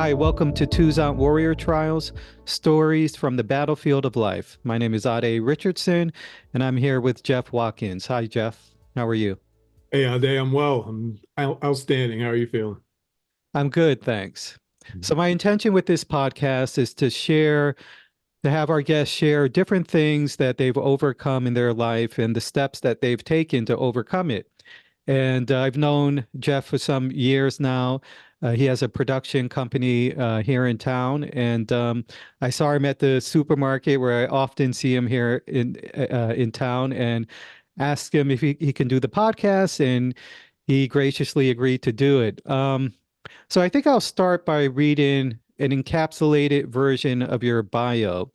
Hi, welcome to Toussaint Warrior Trials, Stories from the Battlefield of Life. My name is Ade Richardson, and I'm here with Jeff Watkins. Hi, Jeff. How are you? Hey, Ade, I'm well. I'm outstanding. How are you feeling? I'm good, thanks. So my intention with this podcast is to have our guests share different things that they've overcome in their life and the steps that they've taken to overcome it. And I've known Jeff for some years now. He has a production company here in town, and I saw him at the supermarket where I often see him here in town, and asked him if he can do the podcast, and he graciously agreed to do it. So I think I'll start by reading an encapsulated version of your bio.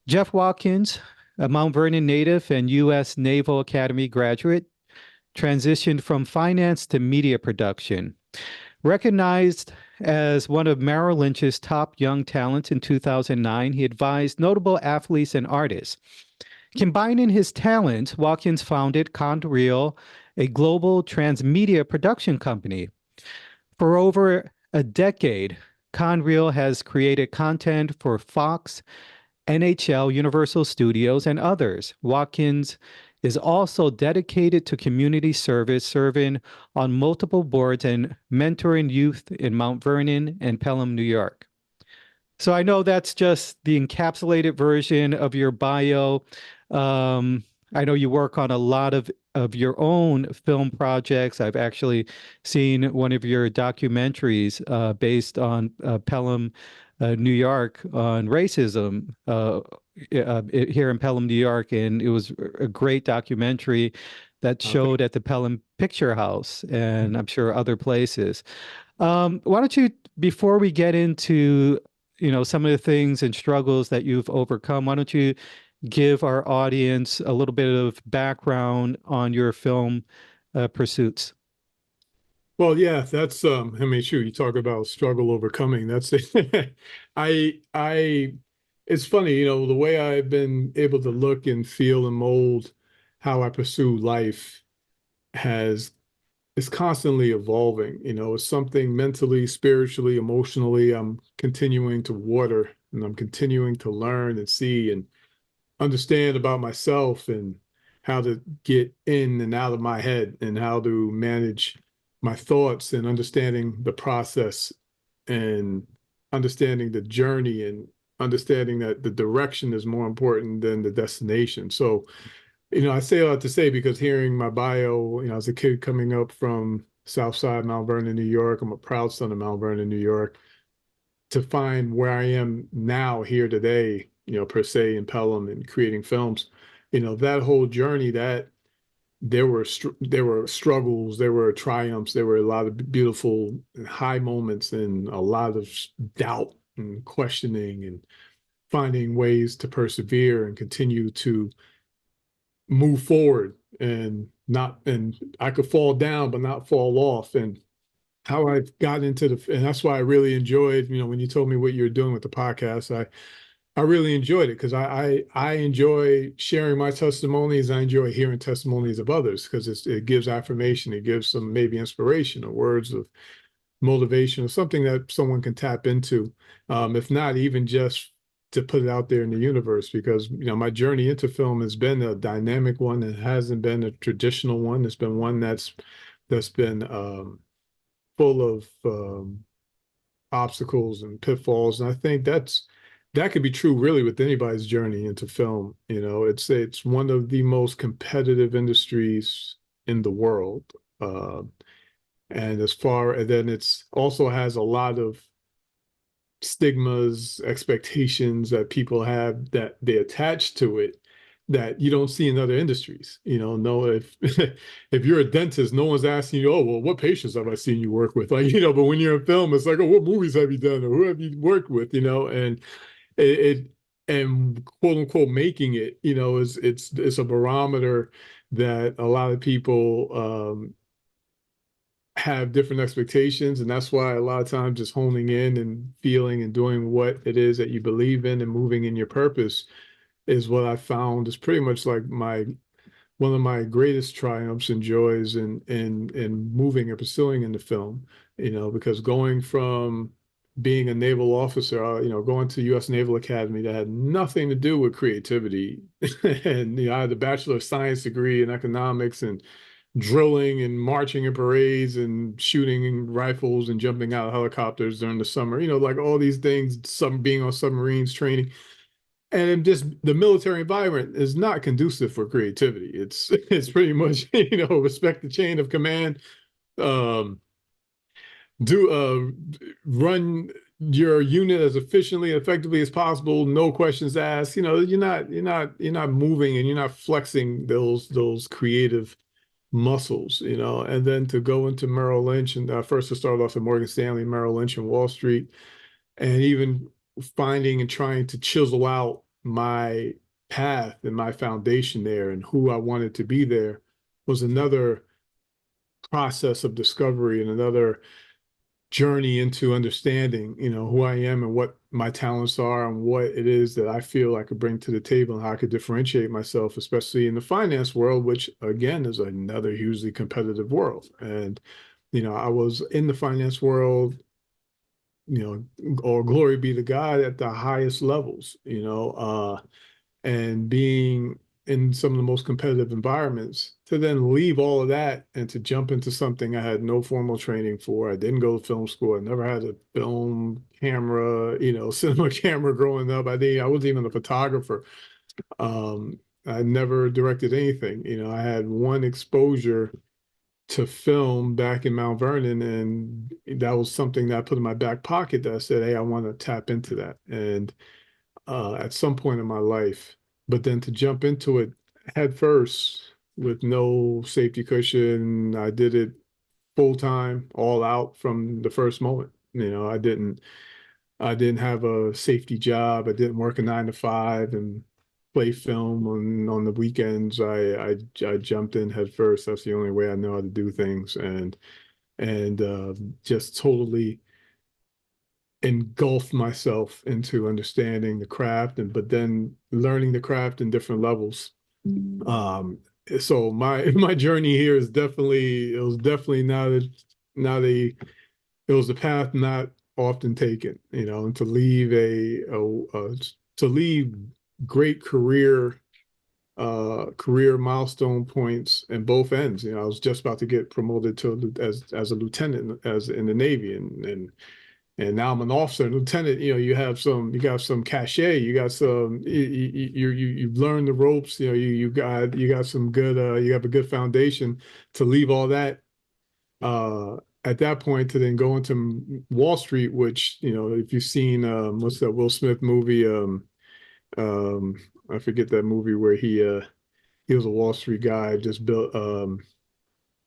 Jeff Watkins, a Mount Vernon native and U.S. Naval Academy graduate, transitioned from finance to media production. Recognized as one of Merrill Lynch's top young talents in 2009, he advised notable athletes and artists. Combining his talents, Watkins founded Conreel, a global transmedia production company. For over a decade, Conreel has created content for Fox, NHL, Universal Studios, and others. Watkins is also dedicated to community service, serving on multiple boards and mentoring youth in Mount Vernon and Pelham, New York. So I know that's just the encapsulated version of your bio. I know you work on a lot of your own film projects. I've actually seen one of your documentaries based on Pelham, New York, on racism here in Pelham, New York, and it was a great documentary that showed at the Pelham Picture House, and I'm sure other places. Why don't you, before we get into some of the things and struggles that you've overcome, why don't you give our audience a little bit of background on your film pursuits? Well, yeah, that's I mean, shoot, you talk about struggle overcoming. That's it. I it's funny, the way I've been able to look and feel and mold how I pursue life has is constantly evolving. It's something mentally, spiritually, emotionally, I'm continuing to water and I'm continuing to learn and see and understand about myself and how to get in and out of my head and how to manage my thoughts and understanding the process and understanding the journey and understanding that the direction is more important than the destination. So, I say a lot to say because hearing my bio, as a kid coming up from South Side Mount Vernon, New York, I'm a proud son of Mount Vernon, New York, to find where I am now here today, per se in Pelham and creating films, that whole journey that there were struggles, there were triumphs, there were a lot of beautiful high moments and a lot of doubt and questioning and finding ways to persevere and continue to move forward and I could fall down but not fall off and how I've got into and that's why I really enjoyed, when you told me what you're doing with the podcast, I really enjoyed it because I enjoy sharing my testimonies. I enjoy hearing testimonies of others because it gives affirmation, it gives some maybe inspiration or words of motivation or something that someone can tap into, if not even just to put it out there in the universe. Because my journey into film has been a dynamic one. It hasn't been a traditional one. It's been one that's been full of obstacles and pitfalls. And I think that could be true really with anybody's journey into film. It's one of the most competitive industries in the world. And then it's also has a lot of stigmas, expectations that people have that they attach to it that you don't see in other industries. No, if if you're a dentist, no one's asking you, oh, well, what patients have I seen you work with? Like, but when you're in film, it's like, oh, what movies have you done or who have you worked with? And it and quote unquote making it, is it's a barometer that a lot of people have different expectations, and that's why a lot of times just honing in and feeling and doing what it is that you believe in and moving in your purpose is what I found is pretty much like my one of my greatest triumphs and joys in moving and pursuing in the film, because going from being a naval officer, going to U.S. Naval Academy that had nothing to do with creativity. And I had a Bachelor of Science degree in economics and drilling and marching in parades and shooting rifles and jumping out of helicopters during the summer, like all these things, some being on submarines, training. And just the military environment is not conducive for creativity. It's pretty much, respect the chain of command, um, do run your unit as efficiently and effectively as possible, no questions asked. You're not moving and you're not flexing those creative muscles, and then to go into Merrill Lynch and first to start off at Morgan Stanley, Merrill Lynch and Wall Street, and even finding and trying to chisel out my path and my foundation there and who I wanted to be there was another process of discovery and another journey into understanding, who I am and what my talents are and what it is that I feel I could bring to the table and how I could differentiate myself, especially in the finance world, which again is another hugely competitive world. And, I was in the finance world, or glory be to God at the highest levels, and being in some of the most competitive environments to then leave all of that and to jump into something I had no formal training for. I didn't go to film school. I never had a film camera, cinema camera growing up. I wasn't even a photographer. I never directed anything. I had one exposure to film back in Mount Vernon, and that was something that I put in my back pocket that I said, hey, I want to tap into that. And at some point in my life, but then to jump into it head first with no safety cushion, I did it full time, all out from the first moment. I didn't have a safety job. I didn't work a 9 to 5 and play film on the weekends. I jumped in head first. That's the only way I know how to do things, and just totally engulfed myself into understanding the craft and but then learning the craft in different levels. So my journey here is definitely it was definitely not a it was a path not often taken, and to leave to leave great career milestone points in both ends. I was just about to get promoted to as a lieutenant as in the Navy, and now I'm an officer and lieutenant. You got some cachet. You got some. You've learned the ropes. You got some good. You have a good foundation to leave all that at that point to then go into Wall Street, which if you've seen what's that Will Smith movie? Um, I forget that movie where he was a Wall Street guy, just built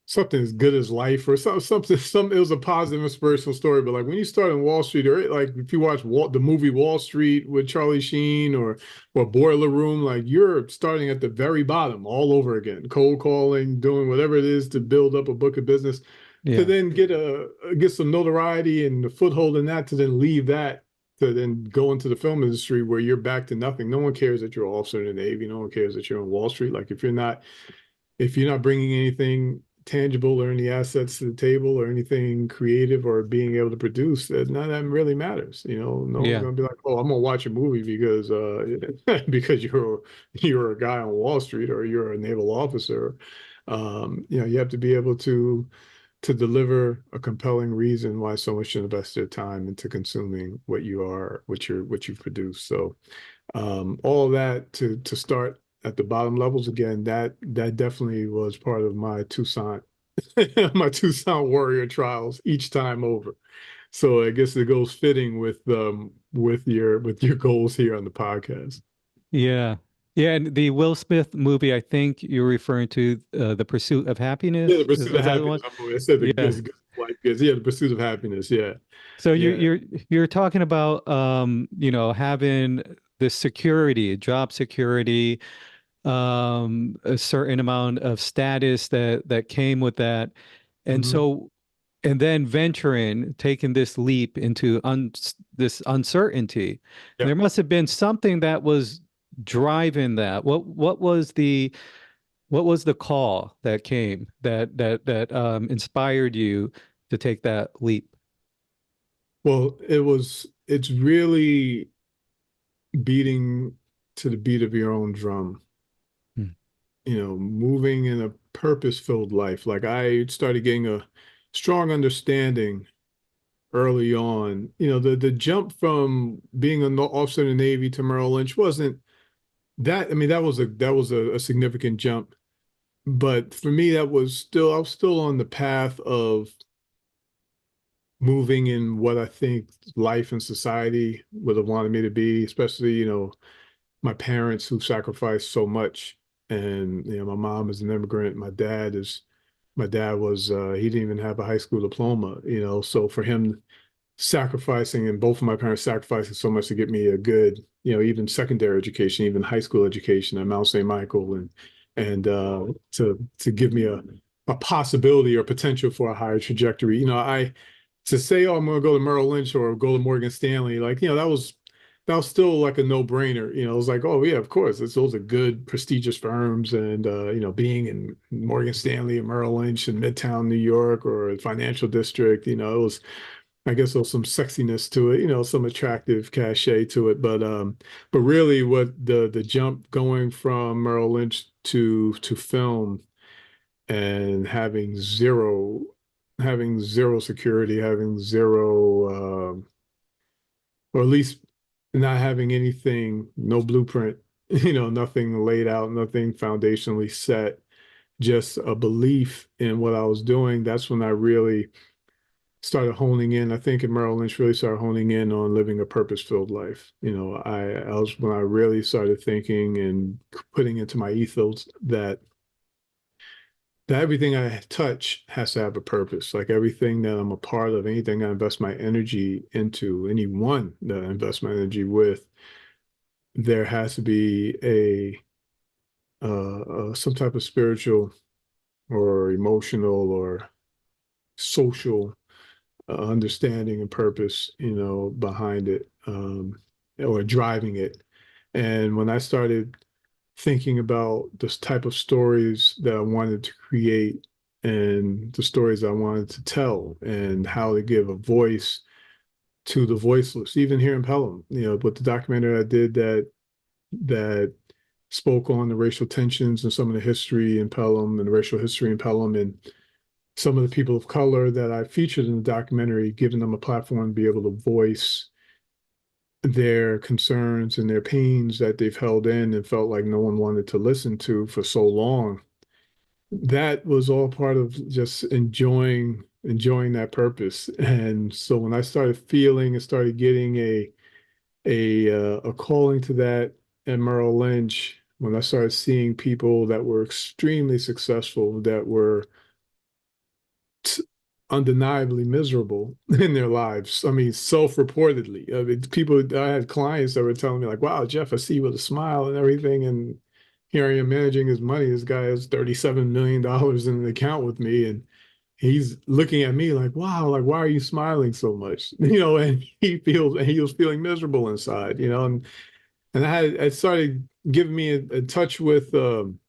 something as good as life or something. It was a positive inspirational story, but like when you start in Wall Street, or like if you watch the movie Wall Street with Charlie Sheen or Boiler Room, like you're starting at the very bottom all over again, cold calling, doing whatever it is to build up a book of business, to Yeah. then get some notoriety and a foothold in that, to then leave that, to then go into the film industry where you're back to nothing. No one cares that you're an officer in the Navy. No one cares that you're on Wall Street. Like if you're not bringing anything tangible or any assets to the table or anything creative or being able to produce, that none of that really matters. No one's Yeah. gonna be like, oh, I'm gonna watch a movie because because you're a guy on Wall Street or you're a naval officer. You have to be able to deliver a compelling reason why someone should invest their time into consuming what you produce. So all of that to start at the bottom levels again, that definitely was part of my Toussaint my Toussaint Warrior Trials each time over. So I guess it goes fitting with your goals here on the podcast. Yeah. Yeah. And the Will Smith movie, I think you're referring to The Pursuit of Yeah, the Happiness. Is, pursuit of is that the one? happiness. I said the Yeah. good life is, yeah, the pursuit of happiness. Yeah, So you're yeah. you're you're talking about having this security, job security, a certain amount of status that came with that. And Hmm. so and then venturing, taking this leap into this uncertainty. And Yeah. there must have been something that was driving that. What was the call that came that inspired you to take that leap? Well, it's really beating to the beat of your own drum, Hmm. moving in a purpose-filled life. Like I started getting a strong understanding early on. The jump from being an officer in the Navy to Merrill Lynch wasn't that, I mean, that was a significant jump. But for me, I was still on the path of moving in what I think life and society would have wanted me to be, especially, my parents who sacrificed so much. And, my mom is an immigrant. My dad was, he didn't even have a high school diploma, so for him sacrificing, and both of my parents sacrificing so much to get me a good, even secondary education, even high school education at Mount St. Michael, and to give me a possibility or potential for a higher trajectory. I to say, oh, I'm going to go to Merrill Lynch or go to Morgan Stanley, like, that was still like a no-brainer. It was like, oh yeah, of course, those are good, prestigious firms, and being in Morgan Stanley and Merrill Lynch in Midtown New York or financial district, it was, I guess, there's some sexiness to it, some attractive cachet to it. But really, what the jump going from Merrill Lynch to film, and having zero security, having zero, or at least not having anything, no blueprint, nothing laid out, nothing foundationally set, just a belief in what I was doing. That's when I really started honing in. I think in Merrill Lynch really started honing in on living a purpose-filled life. I was when I really started thinking and putting into my ethos that everything I touch has to have a purpose. Like everything that I'm a part of, anything I invest my energy into, anyone that I invest my energy with, there has to be some type of spiritual or emotional or social understanding and purpose, behind it, or driving it. And when I started thinking about this type of stories that I wanted to create and the stories I wanted to tell and how to give a voice to the voiceless, even here in Pelham, with the documentary I did that spoke on the racial tensions and some of the history in Pelham and the racial history in Pelham, and some of the people of color that I featured in the documentary, giving them a platform to be able to voice their concerns and their pains that they've held in and felt like no one wanted to listen to for so long. That was all part of just enjoying that purpose. And so when I started feeling and started getting a calling to that at Merrill Lynch, when I started seeing people that were extremely successful, that were undeniably miserable in their lives. I mean, self-reportedly. I mean, I had clients that were telling me like, wow, Jeff, I see you with a smile and everything. And here I am managing his money. This guy has $37 million in an account with me. And he's looking at me like, wow, like, why are you smiling so much? And he was feeling miserable inside, and I started giving me a touch with, and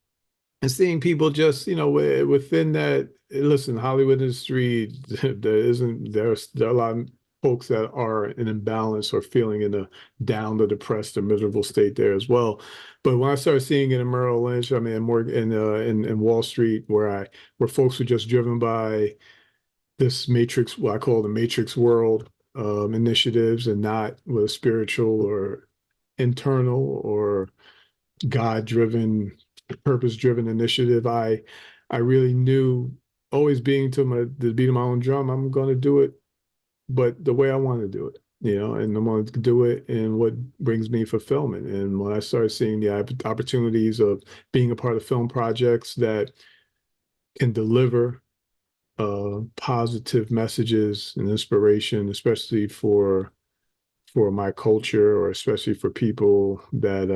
seeing people just, within that. Listen, Hollywood industry, there are a lot of folks that are in imbalance or feeling in a down or depressed or miserable state there as well. But when I started seeing it in Merrill Lynch, I mean, more in Wall Street, where folks were just driven by this matrix, what I call the matrix world, initiatives, and not with a spiritual or internal or God-driven, purpose-driven initiative. I really knew, always being to the beat of my own drum, I'm going to do it, but the way I want to do it, and I want to do it in what brings me fulfillment. And when I started seeing the opportunities of being a part of film projects that can deliver positive messages and inspiration, especially for my culture, or especially for people that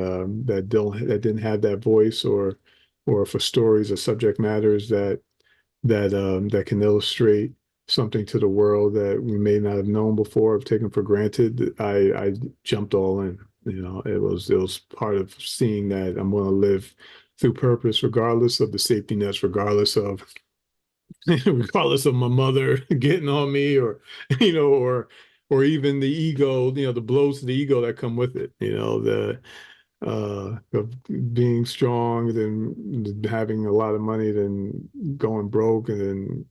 didn't have that voice, or for stories or subject matters that can illustrate something to the world that we may not have known before, have taken for granted. I jumped all in. It was part of seeing that I'm going to live through purpose, regardless of the safety nets, regardless of my mother getting on me, or or even the ego, the blows to the ego that come with it, of being strong, then having a lot of money, then going broke, and then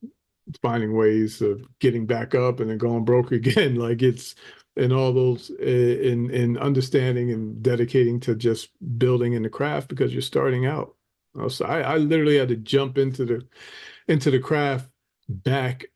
finding ways of getting back up and then going broke again. Like it's in all those in understanding and dedicating to just building in the craft because you're starting out. So I literally had to jump into the craft back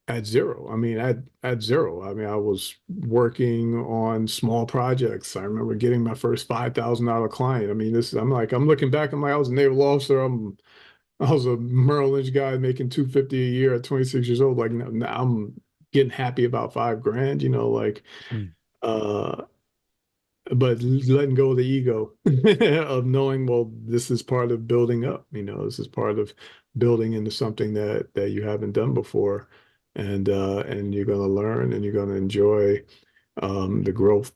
at zero. I mean, at zero. I mean, I was working on small projects. I remember getting my first $5,000 client. I mean, I'm looking back, I'm like, I was a naval officer. I was a Merrill Lynch guy making 250 a year at 26 years old. Like now I'm getting happy about 5 grand, like Mm. uh but letting go of the ego of knowing, well, this is part of building up, this is part of building into something that you haven't done before. And you're gonna learn and you're gonna enjoy the growth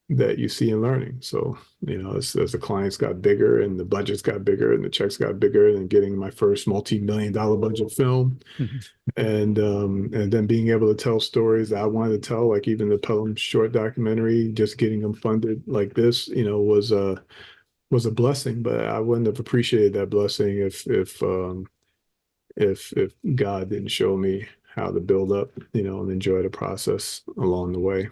that you see in learning. So, as the clients got bigger and the budgets got bigger and the checks got bigger, and getting my first multi-million-dollar budget film, and then being able to tell stories that I wanted to tell, like even the Pelham short documentary, just getting them funded like this, was a blessing. But I wouldn't have appreciated that blessing if God didn't show me how to build up, and enjoy the process along the way.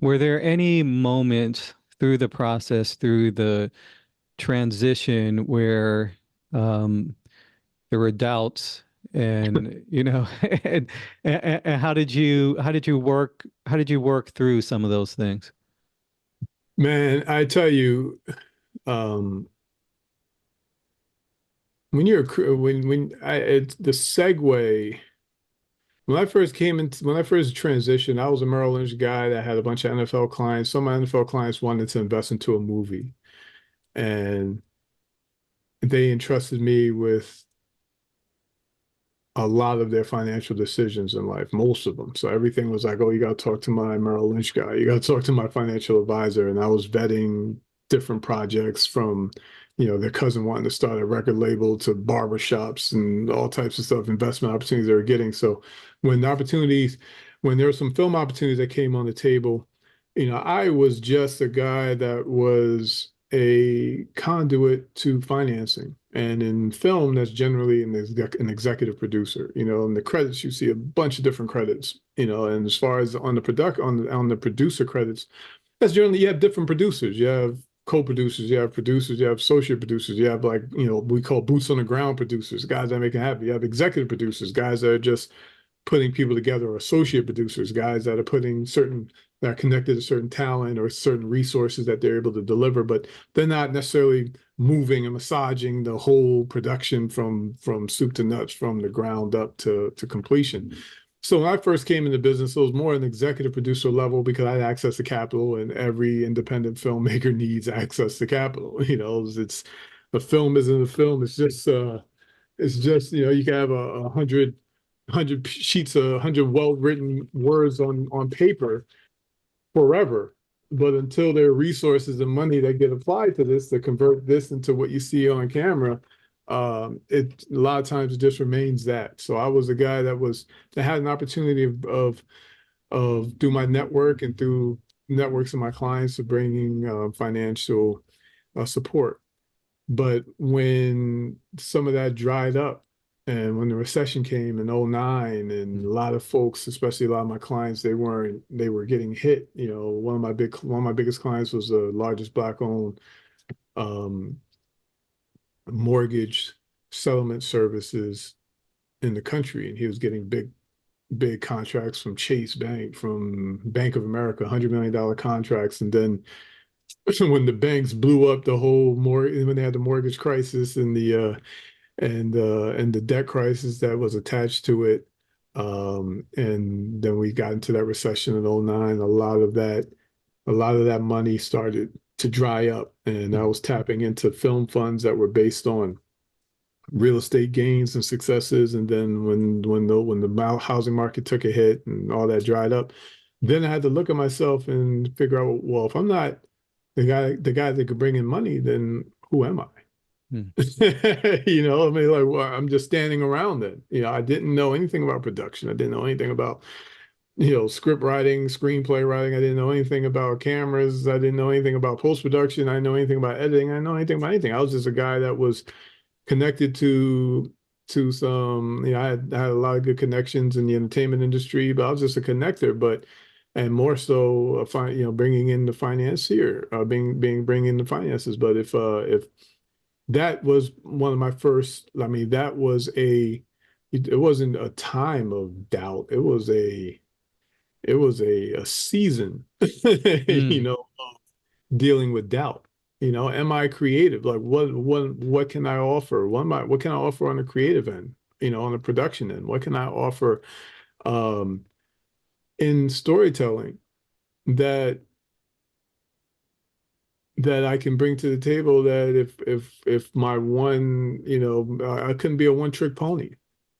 Were there any moments through the process, through the transition, where um, there were doubts, and and, and how did you work through some of those things? Man, I tell you, um, when you're when I it's the segue when I first transitioned, I was a Merrill Lynch guy that had a bunch of NFL clients. Some of my NFL clients wanted to invest into a movie, and they entrusted me with a lot of their financial decisions in life, most of them. So everything was like, oh, you got to talk to my Merrill Lynch guy. You got to talk to my financial advisor. And I was vetting different projects from, their cousin wanting to start a record label to barbershops and all types of stuff, investment opportunities they were getting. So when there were some film opportunities that came on the table, I was just a guy that was a conduit to financing. And in film, that's generally an executive producer. In the credits, you see a bunch of different credits. And as far as on the product on the producer credits, that's generally you have different producers. You have co-producers, you have producers, you have associate producers, you have, like, we call boots on the ground producers, guys that make it happen. You have executive producers, guys that are just putting people together, or associate producers, guys that are that are connected to certain talent or certain resources that they're able to deliver, but they're not necessarily moving and massaging the whole production from soup to nuts, from the ground up to completion. So when I first came into business, it was more an executive producer level because I had access to capital, and every independent filmmaker needs access to capital. It's a film isn't a film. It's just you can have a hundred sheets of 100 well-written words on paper forever. But until there are resources and money that get applied to this to convert this into what you see on camera, it a lot of times it just remains that. So I was a guy that had an opportunity of through my network and through networks of my clients of bringing financial support. But when some of that dried up, and when the recession came in '09, and a lot of folks, especially a lot of my clients, they were getting hit. One of my biggest clients was the largest Black-owned um, mortgage settlement services in the country, and he was getting big contracts from Chase Bank, from Bank of America, $100 million contracts. And then when the banks blew up, when they had the mortgage crisis and the debt crisis that was attached to it, and then we got into that recession in '09. A lot of that money started to dry up, and I was tapping into film funds that were based on real estate gains and successes. And then when the housing market took a hit and all that dried up, then I had to look at myself and figure out, well, if I'm not the guy that could bring in money, then who am I? Hmm. I mean, like, well, I'm just standing around then. I didn't know anything about production. I didn't know anything about script writing, screenplay writing. I didn't know anything about cameras. I didn't know anything about post-production. I didn't know anything about editing. I didn't know anything about anything. I was just a guy that was connected to some, I had a lot of good connections in the entertainment industry, but I was just a connector, and more so, bringing in the financier, bringing the finances. But if that was one of my first, I mean, it wasn't a time of doubt. It was a season, Mm, dealing with doubt. Am I creative? Like what can I offer? What can I offer on the creative end? On the production end? What can I offer um in storytelling that that I can bring to the table, that if my one, I couldn't be a one trick pony.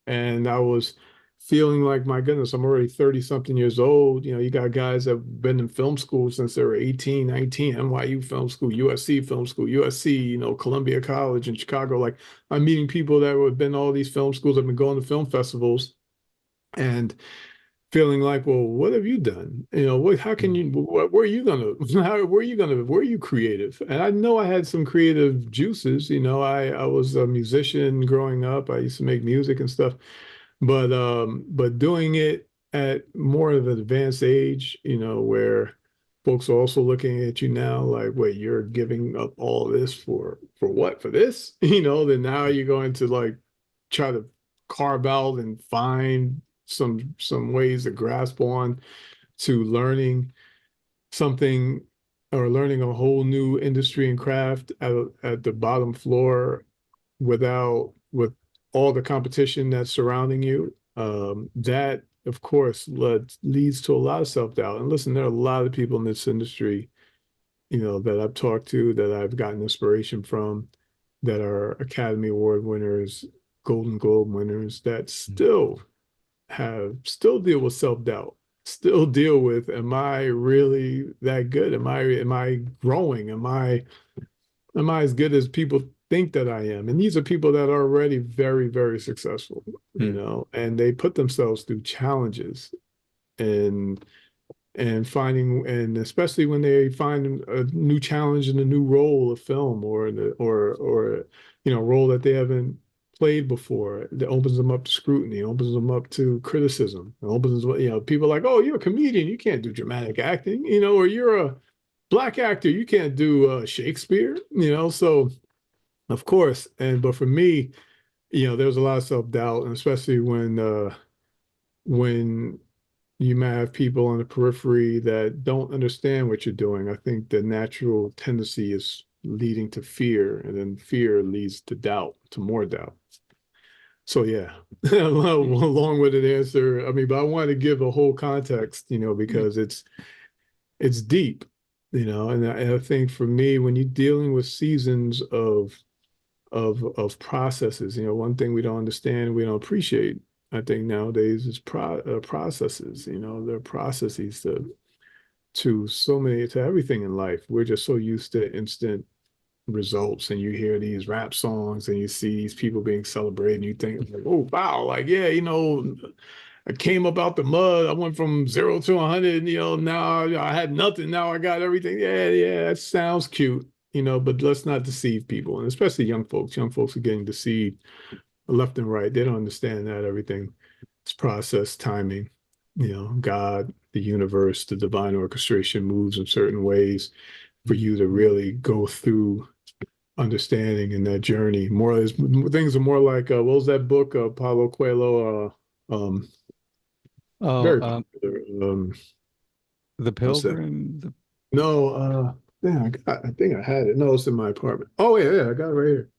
And I was feeling like, my goodness, I'm already 30 something years old. You got guys that have been in film school since they were 18, 19, NYU film school, USC film school, USC, Columbia College in Chicago. Like, I'm meeting people that have been all these film schools, have been going to film festivals, and feeling like, well, what have you done? How can mm, you, where are you gonna, where are you creative? And I know I had some creative juices. I was a musician growing up. I used to make music and stuff, but doing it at more of an advanced age, where folks are also looking at you now like, wait, you're giving up all this for what? For this? Then now you're going to like try to carve out and find some ways to grasp on to learning something, or learning a whole new industry and craft at the bottom floor, with all the competition that's surrounding you. That of course leads to a lot of self-doubt. And listen, there are a lot of people in this industry, that I've talked to, that I've gotten inspiration from, that are Academy Award winners, Golden Globe winners, that mm, still deal with self-doubt, still deal with, am I really that good? Am I growing? Am I as good as people think that I am? And these are people that are already very, very successful, mm, and they put themselves through challenges, and and especially when they find a new challenge in a new role of film, or role that they haven't played before, that opens them up to scrutiny, opens them up to criticism, it opens, people are like, oh, you're a comedian, you can't do dramatic acting, or you're a black actor, you can't do Shakespeare, so of course. But for me, there was a lot of self-doubt, and especially when you might have people on the periphery that don't understand what you're doing. I think the natural tendency is leading to fear, and then fear leads to doubt, to more doubt. So yeah, a mm, long-winded answer. I mean, but I wanted to give a whole context, mm, because it's deep, and I think for me, when you're dealing with seasons of processes. One thing we don't understand, we don't appreciate, I think nowadays, is processes. There are processes to everything in life. We're just so used to instant results, and you hear these rap songs and you see these people being celebrated, and you think like, oh wow, like, yeah, I came up out the mud. I went from 0 to 100. Now I had nothing. Now I got everything. Yeah, yeah, that sounds cute. But let's not deceive people, and especially young folks. Young folks are getting deceived left and right. They don't understand that everything is process, timing. God, the universe, the divine orchestration moves in certain ways for mm. you to really go through understanding in that journey. Things are more like, what was that book, Paulo Coelho? Oh, Very popular. the What's that? Pilgrim. No, I think I had it. No, it's in my apartment. Oh yeah, yeah, I got it right here.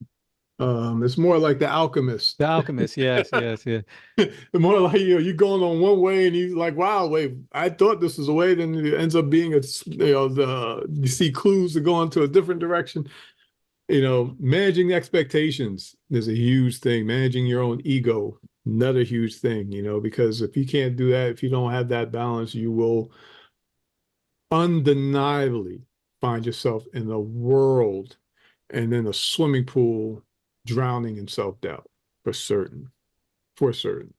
It's more like The Alchemist. The Alchemist. Yes, yes, yeah. More like, you going on one way, and he's like, wow, wait, I thought this was a way, then it ends up being you see clues to go into a different direction. Managing expectations is a huge thing. Managing your own ego, another huge thing, because if you can't do that, if you don't have that balance, you will undeniably find yourself in a world and in a swimming pool, drowning in self-doubt, for certain, for certain.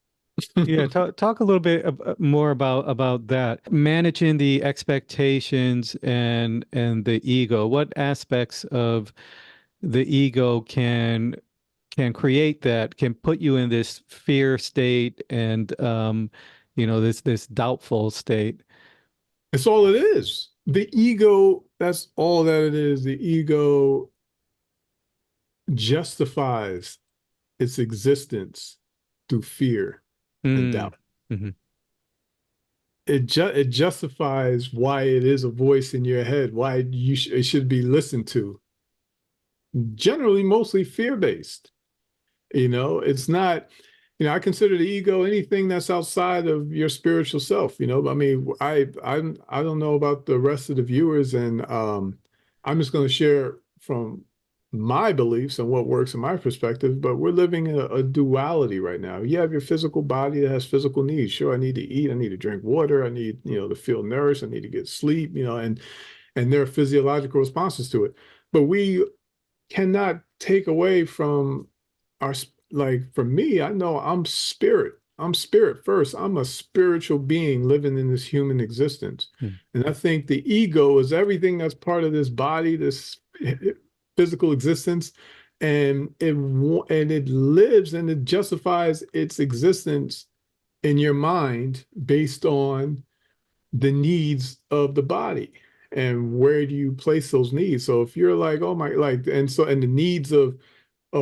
Yeah, talk a little bit more about that. Managing the expectations and the ego. What aspects of the ego can create that, can put you in this fear state and this doubtful state. It's all it is. The ego, that's all that it is. The ego justifies its existence through fear and Mm. doubt. Hmm. It justifies why it is a voice in your head, why it should be listened to. Generally, mostly fear-based. It's not, I consider the ego anything that's outside of your spiritual self. I mean, I don't know about the rest of the viewers, and I'm just going to share from my beliefs and what works in my perspective, but we're living in a duality right now. You have your physical body that has physical needs. Sure, I need to eat, I need to drink water, I need, to feel nourished, I need to get sleep, and there are physiological responses to it. But we cannot take away from our, like, for me, I know I'm spirit. I'm spirit first. I'm a spiritual being living in this human existence. Mm. And I think the ego is everything that's part of this body, this physical existence, and it lives and it justifies its existence in your mind based on the needs of the body, and where do you place those needs. So if you're like, oh my, like, and the needs of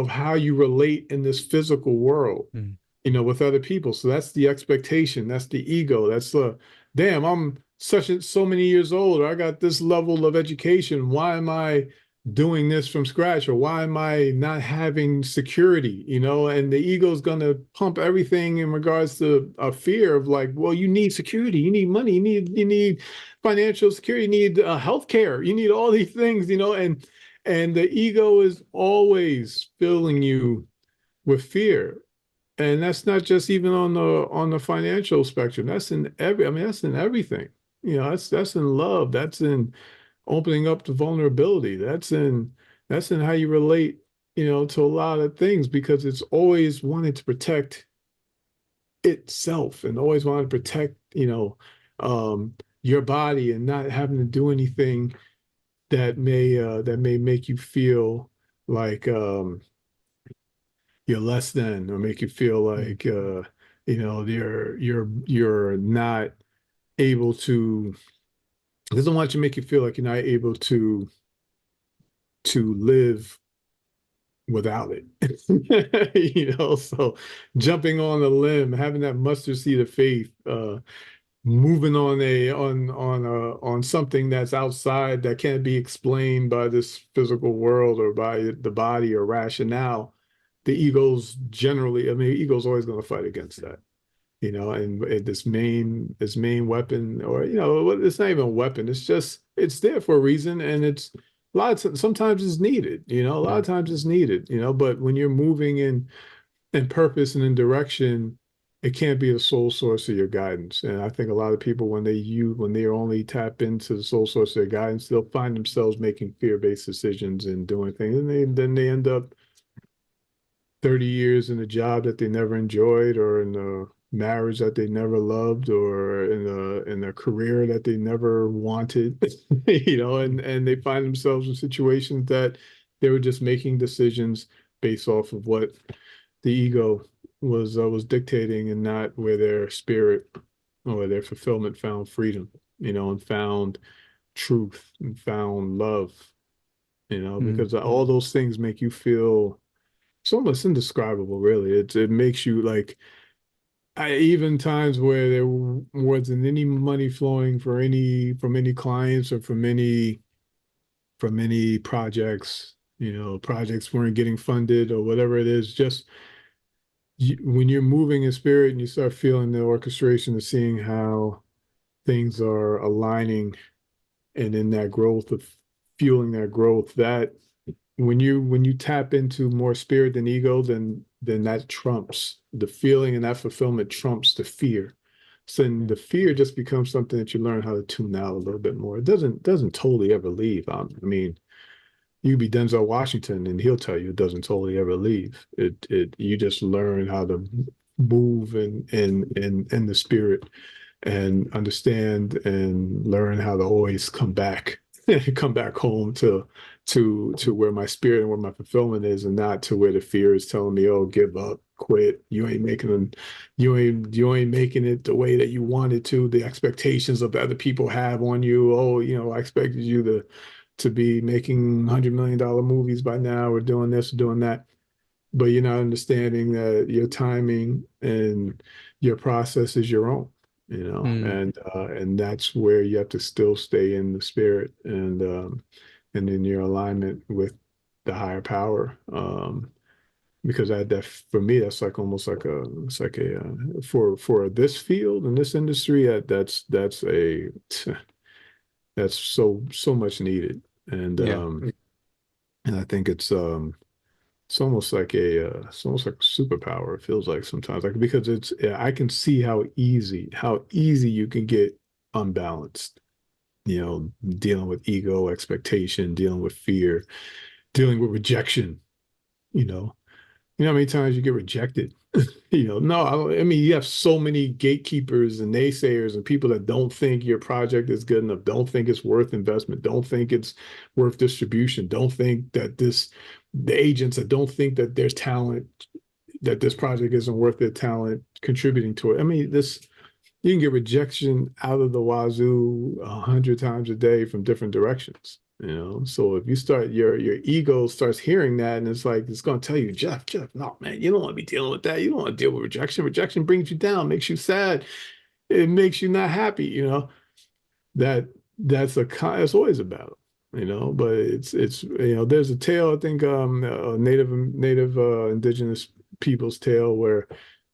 how you relate in this physical world, Mm. with other people. So that's the expectation. That's the ego. That's damn, I'm so many years old, or I got this level of education. Why am I doing this from scratch? Or why am I not having security? And the ego is going to pump everything in regards to a fear of, like, well, you need security, you need money, you need financial security, you need health care, you need all these things, and the ego is always filling you with fear. And that's not just even on the financial spectrum. That's in every, I mean, that's in everything. That's in love. That's in opening up to vulnerability. That's in how you relate, to a lot of things, because it's always wanted to protect itself and always wanted to protect, your body, and not having to do anything that may make you feel like you're less than, or make you feel Mm. like you're not able to. It doesn't want you to make you feel like you're not able to live without it. So jumping on a limb, having that mustard seed of faith, moving on something that's outside, that can't be explained by this physical world or by the body or rationale. The ego's generally, I mean, the ego's always going to fight against that. And this main weapon, or it's not even a weapon. It's there for a reason, and it's a lot of sometimes it's needed. A lot of Mm. times it's needed. But when you're moving in purpose and in direction, it can't be the sole source of your guidance. And I think a lot of people, when they only tap into the sole source of their guidance, they'll find themselves making fear-based decisions and doing things, and then they end up 30 years in a job that they never enjoyed, or in a marriage that they never loved, or in a career that they never wanted, and they find themselves in situations that they were just making decisions based off of what the ego was dictating, and not where their spirit or their fulfillment found freedom, and found truth and found love, Mm. because all those things make you feel, it's almost indescribable, really. It makes you like, even times where there wasn't any money flowing from any clients, or from any projects, projects weren't getting funded, or whatever it is. Just when you're moving in spirit and you start feeling the orchestration of seeing how things are aligning, and in that growth of fueling that growth, that when you tap into more spirit than ego, then that trumps the feeling, and that fulfillment trumps the fear. So then the fear just becomes something that you learn how to tune out a little bit more. It doesn't totally ever leave. I mean, You could be Denzel Washington, and he'll tell you it doesn't totally ever leave. You just learn how to move in the spirit and understand and learn how to always come back, come back home to where my spirit and where my fulfillment is, and not to where the fear is telling me, oh, give up, quit. You ain't making them, you ain't making it the way that you wanted to. The expectations of the other people have on you. Oh, I expected you to be making $100 million movies by now, or doing this or doing that. But you're not understanding that your timing and your process is your own, Mm. and that's where you have to still stay in the spirit and in your alignment with the higher power. Because that for me, that's like almost like it's like for this field and this industry, that's so much needed. and Yeah. um and I think it's almost like a superpower. It feels like sometimes, like, because I can see how easy you can get unbalanced, dealing with ego, expectation, dealing with fear, dealing with rejection. you know how many times you get rejected? No, I mean, you have so many gatekeepers and naysayers and people that don't think your project is good enough, don't think it's worth investment, don't think it's worth distribution, don't think that the agents that don't think that there's talent, that this project isn't worth their talent contributing to it. I mean, you can get rejection out of the wazoo 100 times a day from different directions. So if you start your ego starts hearing that, and it's like it's going to tell you, Jeff, no, man, you don't want to be dealing with that. You don't want to deal with rejection. Rejection brings you down, makes you sad, it makes you not happy. That it's always a battle. But there's a tale, I think, native indigenous people's tale, where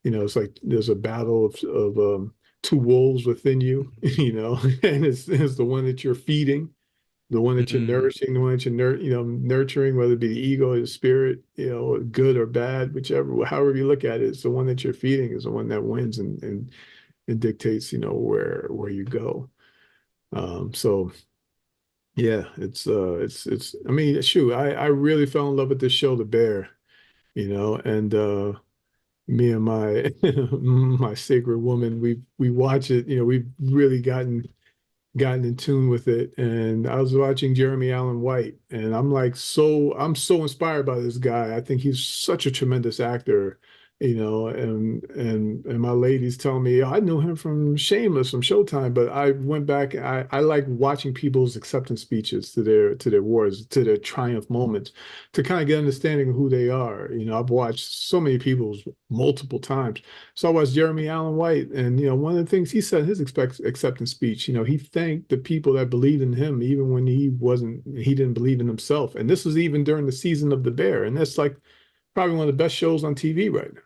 it's like there's a battle of two wolves within you, and it's the one that you're feeding, the one that you're Mm. nourishing, the one that you're nurturing, whether it be the ego or the spirit, good or bad, however you look at it, it's the one that you're feeding is the one that wins, and dictates, where you go. So yeah, it's I mean, shoot, I really fell in love with this show, The Bear, and me and my my sacred woman, we watch it, we've really gotten in tune with it. And I was watching Jeremy Allen White, and I'm so inspired by this guy. I think he's such a tremendous actor, and my lady's telling me, I knew him from Shameless, from Showtime, but I went back. I like watching people's acceptance speeches to their wars, to their triumph moments, to kind of get understanding of who they are. I've watched so many people's multiple times. So I watched Jeremy Allen White, and one of the things he said in his acceptance speech, he thanked the people that believed in him, even when he didn't believe in himself. And this was even during the season of The Bear, and that's like probably one of the best shows on TV right now.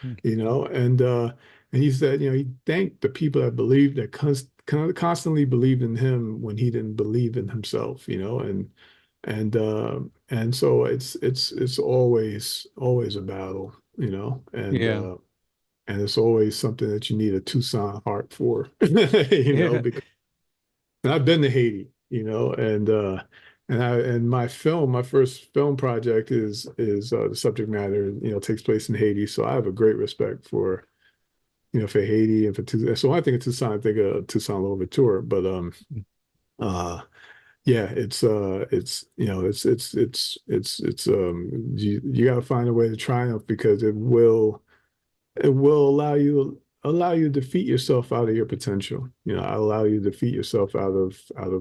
Mm. And he said, he thanked the people that believed, that constantly believed in him when he didn't believe in himself. And and so it's always a battle, Yeah. and it's always something that you need a Toussaint heart for, Yeah. because and I've been to Haiti, and my first film project is the subject matter, takes place in Haiti. So I have a great respect for Haiti and for Toussaint. So when I think of Toussaint, I think of Toussaint Louverture. But uh yeah, you got to find a way to triumph, because it will allow you to defeat yourself out of your potential. Allow you to defeat yourself out of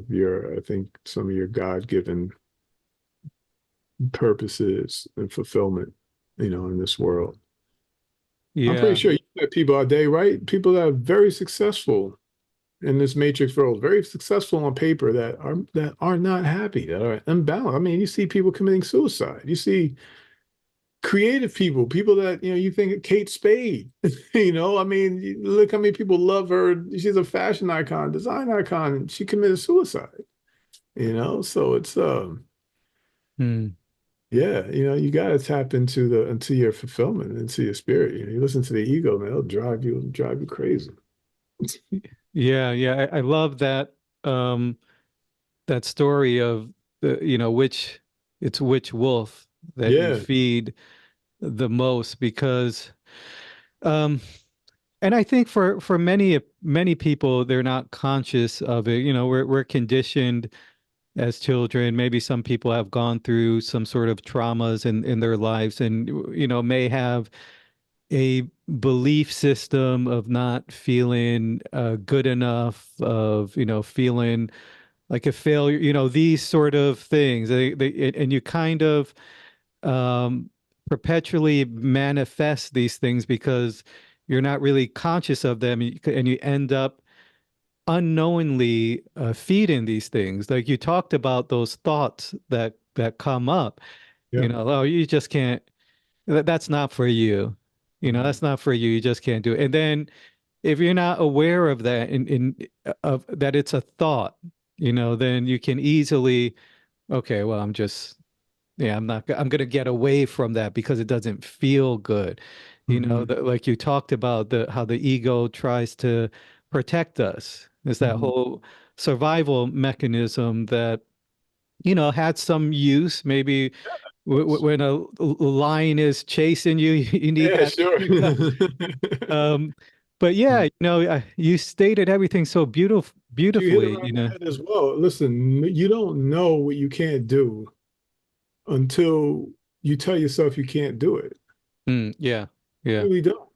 your, I think, some of your God-given purposes and fulfillment, in this world. I'm pretty Yeah. sure you met people out there, right? People that are very successful in this matrix world, very successful on paper, that are not happy, that are unbalanced. I mean, you see people committing suicide. You see creative people that you think Kate Spade. I mean, look how many people love her. She's a fashion icon, design icon, and she committed suicide. So it's Mm. yeah, you got to tap into your fulfillment, into your spirit. You listen to the ego, man, it'll drive you crazy. Yeah. Yeah. I love that story of which it's which wolf that you Yeah. feed the most because um and I think for many people they're not conscious of it. You know, we're conditioned as children. Maybe some people have gone through some sort of traumas in their lives and you know may have a belief system of not feeling good enough, of you know feeling like a failure, you know, these sort of things. And you kind of um, perpetually manifest these things because you're not really conscious of them, and you end up unknowingly feeding these things. Like you talked about those thoughts that come up, you Yeah. know, oh, you just can't, that's not for you. You know, Mhm. that's not for you. You just can't do it. And then if you're not aware of that in of that it's a thought, you know, then you can easily, okay, well, I'm just yeah, I'm gonna get away from that because it doesn't feel good. You know, Mhm. like you talked about the how the ego tries to protect us. It's that Mhm. whole survival mechanism that, you know, had some use. Maybe w w Yes. when a lion is chasing you, you need Yeah, that. sure. Um, but yeah, you know, you stated everything so You hit it beautifully, on you the know. head as well. Listen, you don't know what you can't do until you tell yourself you can't do it. Mm, yeah, You yeah. really don't.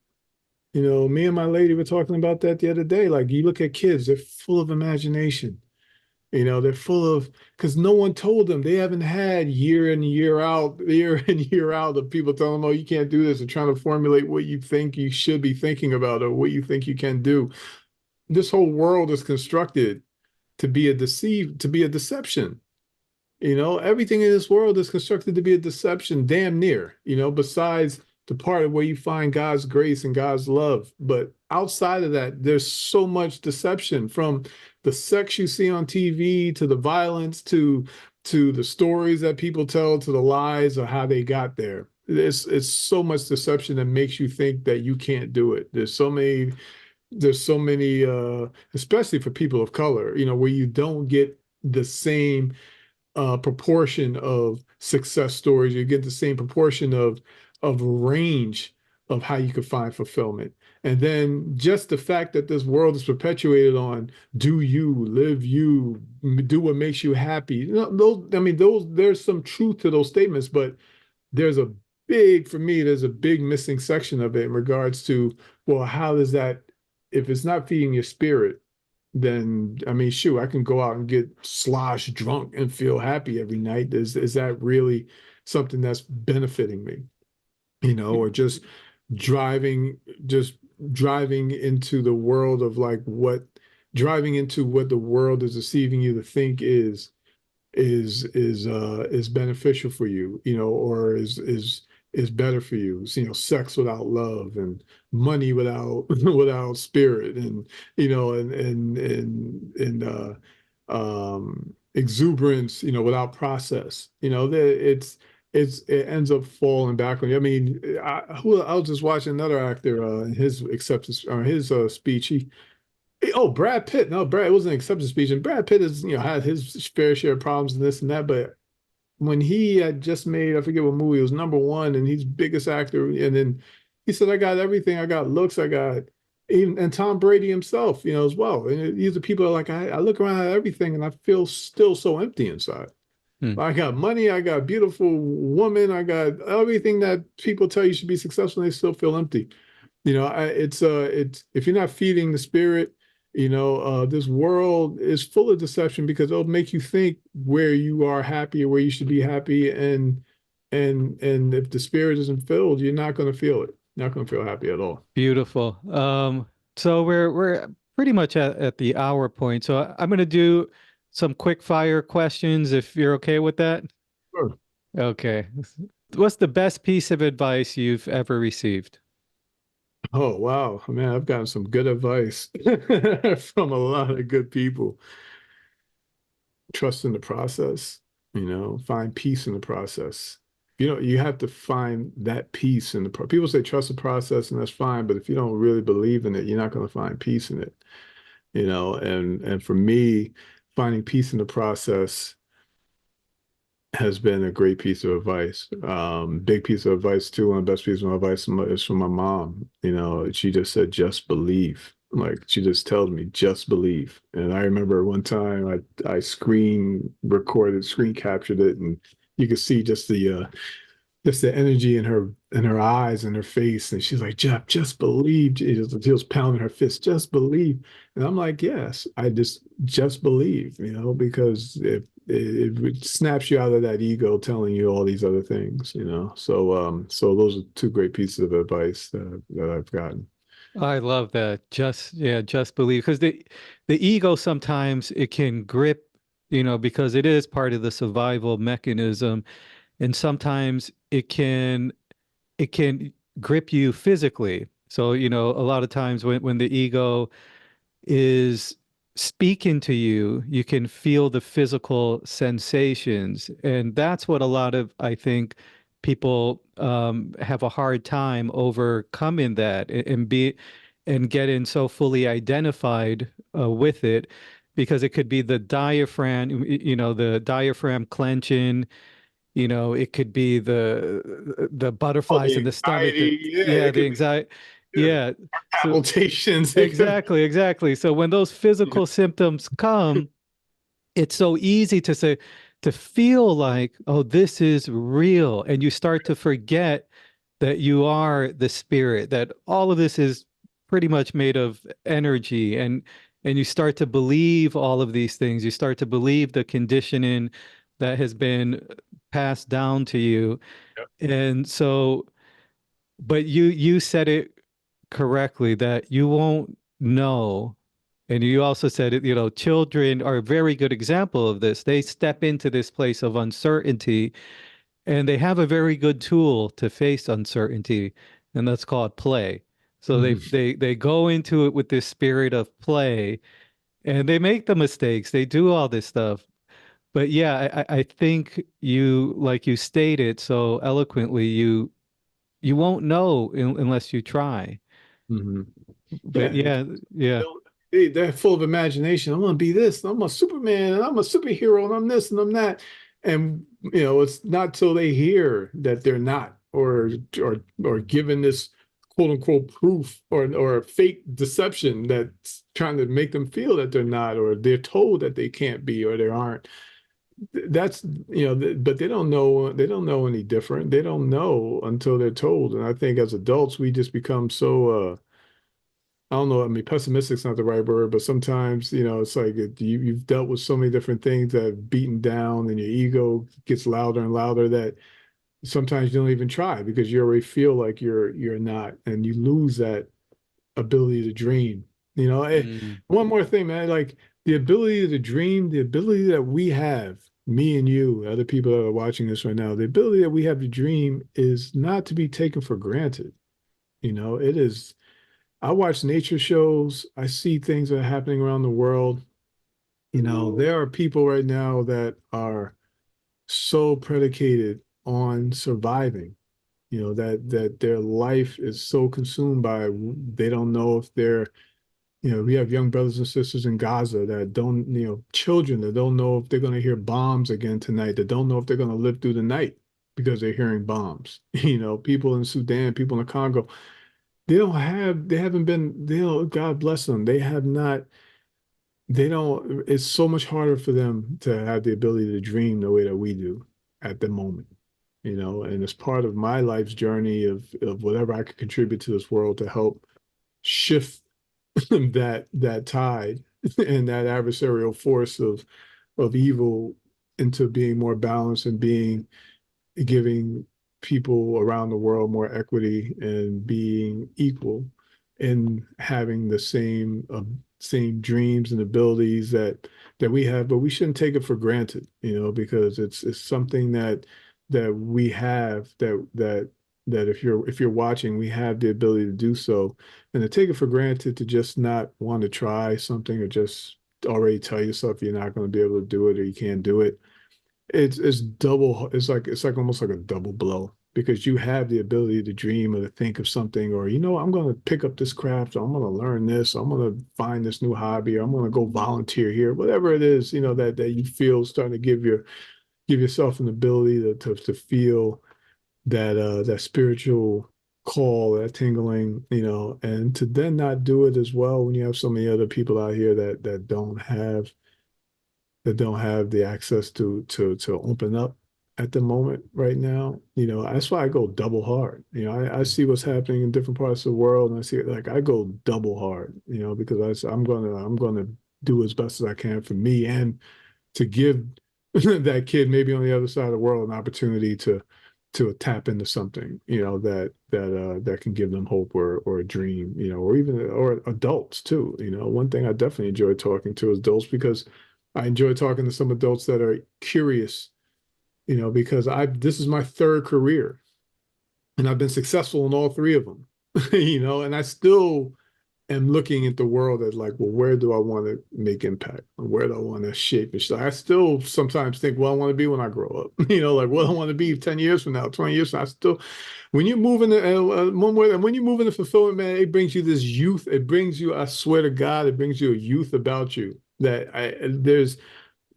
You know, me and my lady were talking about that the other day. Like, you look at kids, they're full of imagination. You know, they're full of, because no one told them. They haven't had year in, year in, year out of people telling them, oh, you can't do this, and trying to formulate what you think you should be thinking about or what you think you can do. This whole world is constructed to be a deception. You know, everything in this world is constructed to be a deception, damn near, you know, besides the part of where you find God's grace and God's love. But outside of that, there's so much deception, from the sex you see on TV to the violence to the stories that people tell to the lies of how they got there. It's so much deception that makes you think that you can't do it. There's so many especially for people of color, you know, where you don't get the same proportion of success stories. You get the same proportion of range of how you could find fulfillment. And then just the fact that this world is perpetuated on do you, live you, do what makes you happy. You know, those there's some truth to those statements, but there's a for me, there's a big missing section of it in regards to, well, how does that, if it's not feeding your spirit, then I mean, shoot, I can go out and get slosh drunk and feel happy every night. Is that really something that's benefiting me? You know, or driving, just driving into the world of like driving into what the world is deceiving you to think is beneficial for you, you know, or is better for you. So, you know, sex without love, and money without without spirit, and you know, exuberance, you know, without process. You know, it ends up falling back on you. I mean, I was just watching another actor, his acceptance or his speech. Oh, Brad Pitt. No, Brad, it wasn't an acceptance speech. And Brad Pitt has, you know, had his fair share of problems and this and that. But when he had just made, I forget what movie, it was number one, and he's biggest actor. And then he said, I got everything. I got looks. I got even, and Tom Brady himself, you know, as well. And these are people that are like, I look around at everything and I feel still so empty inside. Hmm. I got money, I got beautiful woman, I got everything that people tell you should be successful, and they still feel empty. You know, it's if you're not feeding the spirit, you know, this world is full of deception because it'll make you think where you are happy or where you should be happy, and if the spirit isn't filled, you're not going to feel it. Not going to feel happy at all. Beautiful. So we're pretty much at the hour point. So I'm gonna do some quick fire questions if you're okay with that. Sure. Okay. What's the best piece of advice you've ever received? Oh wow, man, I've gotten some good advice from a lot of good people. Trust in the process, you know, find peace in the process. You know, you have to find that peace in the people say trust the process, and that's fine, but if you don't really believe in it, you're not going to find peace in it, you know. And for me, finding peace in the process has been a great piece of advice. Big piece of advice too. One of the best pieces of advice is from my mom. She just said, just believe. Like she just tells me, just believe. And I remember one time I screen captured it, and you could see just the energy in her eyes and her face. And she's like, Jeff, just believe. She was pounding her fist, just believe. And I'm like, yes, I just believe, because it snaps you out of that ego telling you all these other things. So those are two great pieces of advice that I've gotten. I love that. Just believe. Because the ego sometimes it can grip, because it is part of the survival mechanism. And sometimes it can grip you physically. So, a lot of times when the ego is speaking to you, you can feel the physical sensations. And that's what a lot of, I think, people have a hard time overcoming that and getting so fully identified with it, because it could be the diaphragm, the diaphragm clenching, it could be the Oh, butterflies the in the stomach, anxiety, yeah, yeah, it the could be, anxiety. yeah, Yeah. So palpitations. It could exactly, exactly. So when those be, physical symptoms come, it's so easy to feel like, oh, this is real. And you start to forget that you are the spirit, that all of this is pretty much made of energy. And you start to believe all of these things. You start to believe the conditioning that has been passed down to you. And so, but you said it correctly that you won't know. And you also said it, children are a very good example of this. They step into this place of uncertainty, and they have a very good tool to face uncertainty, and that's called play. So they Mhm. they they go into it with this spirit of play, and they make the mistakes. They do all this stuff. But yeah, I think like you stated so eloquently, you won't know unless you try. Mhm. But Yeah, yeah, yeah. they're full of imagination. I'm gonna be this, and I'm a Superman, and I'm a superhero, and I'm this, and I'm that. And it's not till they hear that they're not, or given this quote unquote proof or fake deception that's trying to make them feel that they're not, or they're told that they can't be or they aren't. That's but they don't know any different. They don't know until they're told. And I think as adults, we just become so I don't know. I mean, pessimistic's not the right word, but sometimes, it's like you've dealt with so many different things that have beaten down, and your ego gets louder and louder that sometimes you don't even try because you already feel like you're not, and you lose that ability to dream. Mm. One more thing, man, like the ability to dream, the ability that we have, me and you, other people that are watching this right now, the ability that we have to dream is not to be taken for granted. It is. I watch nature shows. I see things that are happening around the world. There are people right now that are so predicated on surviving, that their life is so consumed by they don't know if they're, we have young brothers and sisters in Gaza that don't, children that don't know if they're going to hear bombs again tonight, that don't know if they're going to live through the night because they're hearing bombs. People in Sudan, people in the Congo, they haven't been, God bless them. They don't, it's so much harder for them to have the ability to dream the way that we do at the moment, and it's part of my life's journey of whatever I could contribute to this world to help shift that tide and that adversarial force of evil into being more balanced and being giving people around the world more equity and being equal and having the same dreams and abilities that we have, but we shouldn't take it for granted, because it's something that we have that if you're watching, we have the ability to do so, and to take it for granted to just not want to try something or just already tell yourself you're not going to be able to do it or you can't do it, it's double. It's like almost like a double blow because you have the ability to dream or to think of something, or I'm going to pick up this craft, or I'm going to learn this, or I'm going to find this new hobby, or I'm going to go volunteer here, whatever it is, that you feel starting to give give yourself an ability to feel that that spiritual call, that tingling, and to then not do it as well when you have so many other people out here that don't have the access to open up at the moment right now. That's why I go double hard. I see what's happening in different parts of the world, and I see it like I go double hard, because I'm gonna do as best as I can for me and to give that kid maybe on the other side of the world an opportunity to tap into something, that can give them hope or a dream, or adults too. One thing I definitely enjoy talking to is adults because I enjoy talking to some adults that are curious, because this is my third career and I've been successful in all three of them, and I still am looking at the world as like, well, where do I want to make impact? Where do I want to shape and stuff? I still sometimes think, well, I want to be when I grow up, like what I want to be 10 years from now, 20 years from now. I still, when you move into one way, when you move into fulfillment, man, it brings you this youth. It brings you, I swear to God, it brings you a youth about you that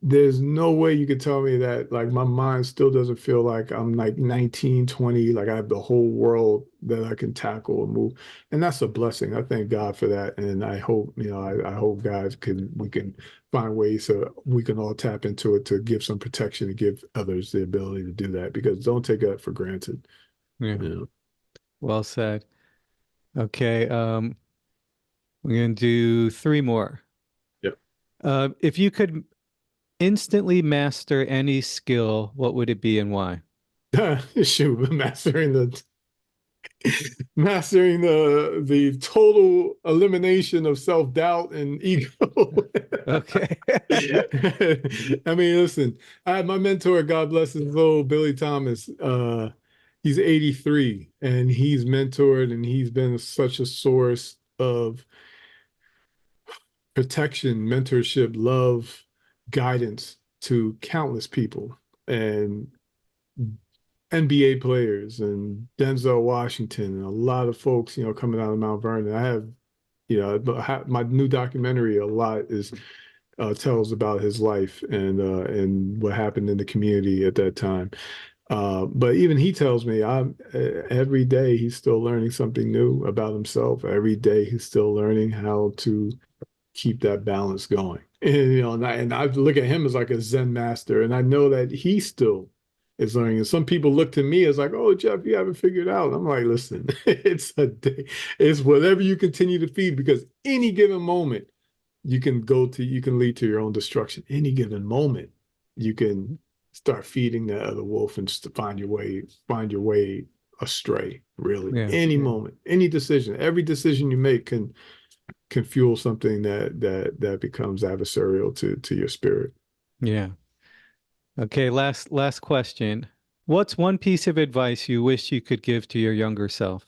there's no way you could tell me that like my mind still doesn't feel like I'm like 19, 20, like I have the whole world that I can tackle and move. And that's a blessing. I thank God for that. And I hope, I hope we can find ways so we can all tap into it to give some protection and give others the ability to do that because don't take that for granted. Yeah. You know? Well said. Okay. We're going to do three more. Yep. If you could instantly master any skill, what would it be and why? Shoot, mastering the total elimination of self-doubt and ego. Okay. I mean, listen, I had my mentor, God bless his soul, Billy Thomas. He's 83 and he's mentored and he's been such a source of protection, mentorship, love, guidance to countless people. And NBA players and Denzel Washington and a lot of folks, coming out of Mount Vernon. I have, my new documentary a lot is tells about his life and what happened in the community at that time. But even he tells me every day he's still learning something new about himself. Every day he's still learning how to keep that balance going. And I look at him as like a Zen master, and I know that he still is learning. And some people look to me as like, "Oh, Jeff, you haven't figured out." I'm like, "Listen, it's a day. It's whatever you continue to feed, because any given moment you can lead to your own destruction. Any given moment, you can start feeding that other wolf and just find your way astray. Really, Yeah. any moment, any decision, every decision you make can fuel something that becomes adversarial to your spirit. Yeah. Okay, last question. What's one piece of advice you wish you could give to your younger self?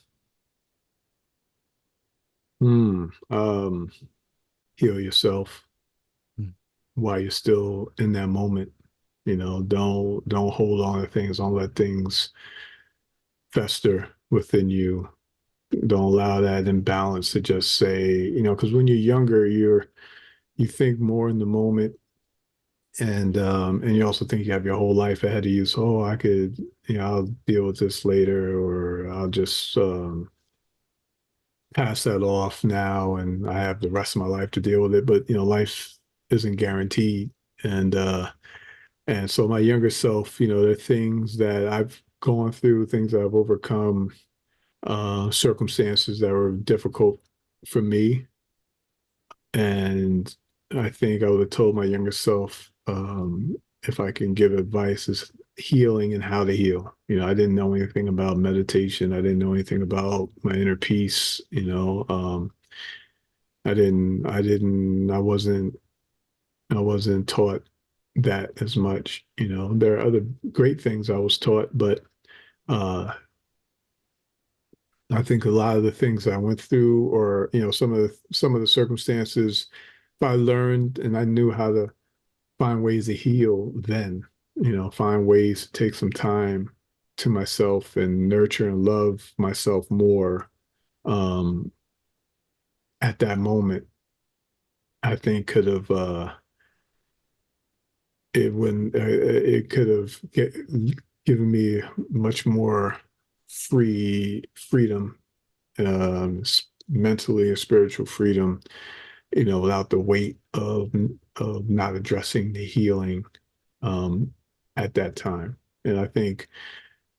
Um, Heal yourself Mm. while you're still in that moment. Don't hold on to things. Don't let things fester within you. Don't allow that imbalance to just say, because when you're younger, you think more in the moment, and you also think you have your whole life ahead of you. So, oh, I could, I'll deal with this later, or I'll just pass that off now, and I have the rest of my life to deal with it. But life isn't guaranteed, and so my younger self, there are things that I've gone through, things that I've overcome, circumstances that were difficult for me. And I think I would have told my younger self, if I can give advice, is healing and how to heal. I didn't know anything about meditation. I didn't know anything about my inner peace. I wasn't taught that as much. There are other great things I was taught, but uh, I think a lot of the things I went through, or some of the circumstances, if I learned and I knew how to find ways to heal, then find ways to take some time to myself and nurture and love myself more. Um, at that moment, I think could have it could have given me much more freedom, mentally and spiritual freedom, without the weight of not addressing the healing um, at that time. And I think,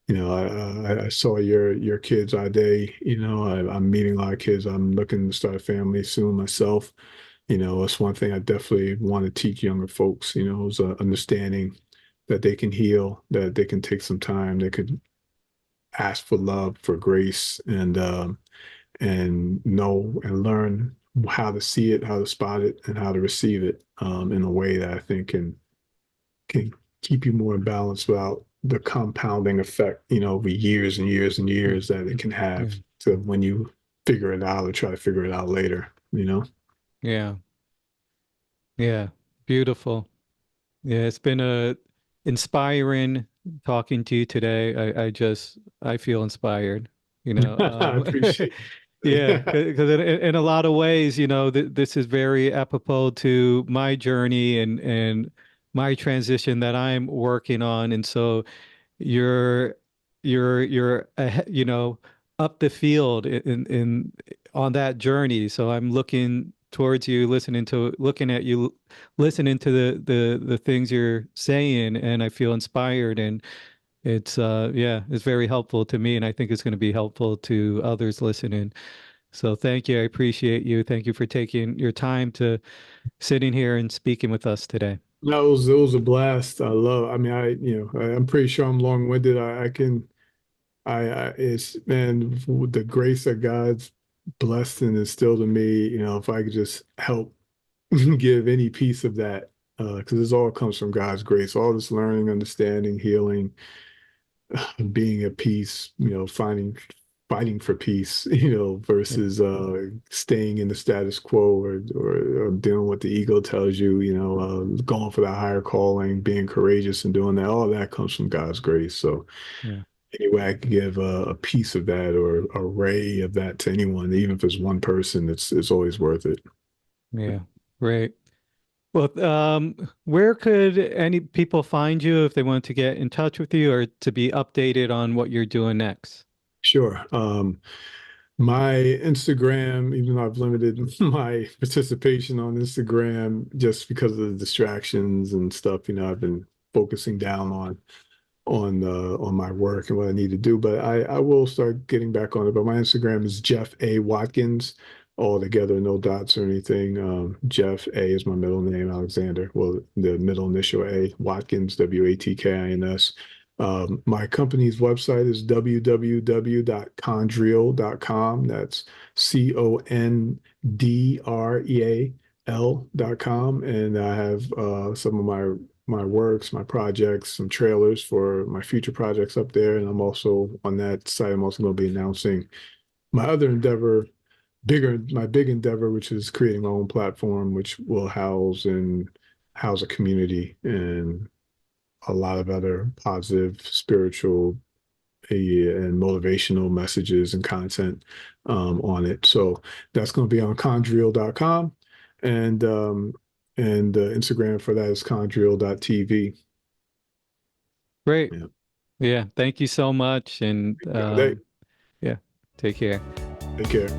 I saw your kids, Ade. I'm meeting a lot of kids. I'm looking to start a family soon myself. That's one thing I definitely want to teach younger folks, is understanding that they can heal, that they can take some time, they could ask for love, for grace, and know and learn how to see it, how to spot it, and how to receive it in a way that I think can keep you more in balance without the compounding effect, over years and years and years that it can Yeah. have to when you figure it out or try to figure it out later. Yeah. Yeah. Beautiful. Yeah, it's been inspiring talking to you today. I feel inspired, I appreciate yeah, that. because in a lot of ways, th this is very apropos to my journey and my transition that I'm working on. And so you're you're up the field in on that journey. So I'm looking towards you, looking at you, listening to the things you're saying, and I feel inspired. And it's yeah, it's very helpful to me, and I think it's going to be helpful to others listening. So thank you. I appreciate you. Thank you for taking your time to sitting here and speaking with us today. No, it was a blast. I mean, I'm pretty sure I'm long-winded. I can, it's, man, with the grace that God's blessed and instilled in me, if I could just help give any piece of that, because this all comes from God's grace, all this learning, understanding, healing, being at peace, fighting for peace, Yeah, versus staying in the status quo or doing what the ego tells you, going for that higher calling, being courageous and doing that. All of that comes from God's grace. So yeah, anyway, I can give a piece of that or a ray of that to anyone, even if it's one person, it's always worth it. yeah. Great. Well, where could any people find you if they want to get in touch with you or to be updated on what you're doing next? Sure. My Instagram, even though I've limited my participation on Instagram just because of the distractions and stuff, I've been focusing down on my work and what I need to do. But I will start getting back on it. But my Instagram is Jeff A. Watkins, all together, no dots or anything. Jeff A is my middle name, Alexander. Well, the middle initial A, Watkins, Watkins. My company's website is www.condreal.com. That's CONDREAL.com. And I have some of my works, my projects, some trailers for my future projects up there. And I'm also on that site. I'm also going to be announcing my other endeavor, my big endeavor, which is creating my own platform, which will house a community and a lot of other positive, spiritual, and motivational messages and content on it. So that's going to be on condreal.com. And Instagram for that is condreal.tv. Great. Yeah. Yeah. Thank you so much. And Hey, yeah, take care. take care.